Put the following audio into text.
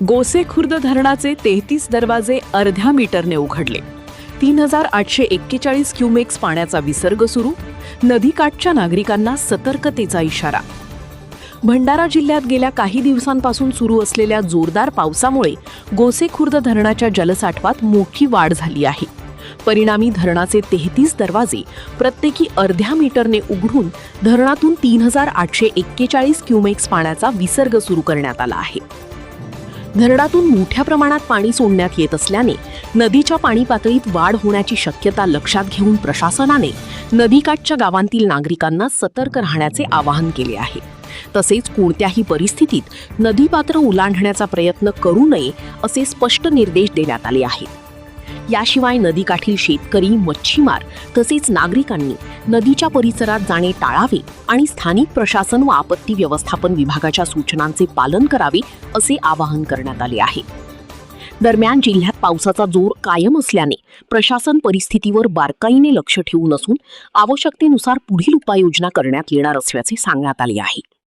गोसेखुर्द धरणाचे 33 दरवाजे अर्ध्या मीटरने उघडले. 3841 क्युमेक्स पाण्याचा विसर्ग सुरू. नदीकाठच्या नागरिकांना सतर्कतेचा इशारा. भंडारा जिल्ह्यात गेल्या काही दिवसांपासून सुरू असलेल्या जोरदार पावसामुळे गोसेखुर्द धरणाच्या जलसाठ्यात मोठी वाढ झाली आहे. परिणामी धरणाचे 33 दरवाजे प्रत्येकी अर्ध्या मीटरने उघडून धरणातून 3841 क्युमेक्स पाण्याचा विसर्ग सुरू करण्यात आला आहे. धरणातून मोठ्या प्रमाणात पाणी सोडण्यात येत असल्याने नदीच्या पाणी पातळीत वाढ होण्याची शक्यता लक्षात घेऊन प्रशासनाने नदीकाठच्या गावांतील नागरिकांना सतर्क राहण्याचे आवाहन केले आहे. तसेच कोणत्याही परिस्थितीत नदीपात्र ओलांडण्याचा प्रयत्न करू नये असे स्पष्ट निर्देश देण्यात आले आहेत. याशिवाय नदीकाठील शेतकरी, मच्छीमार तसेच नागरिकांनी नदीच्या परिसरात जाणे टाळावे आणि स्थानिक प्रशासन व आपत्ती व्यवस्थापन विभागाच्या सूचनांचे पालन करावे असे आवाहन करण्यात आले आहे. दरम्यान जिल्ह्यात पावसाचा जोर कायम असल्याने प्रशासन परिस्थितीवर बारकाईने लक्ष ठेवून असून आवश्यकतेनुसार पुढील उपाययोजना करण्यात येणार असल्याचे सांगण्यात आले आहे.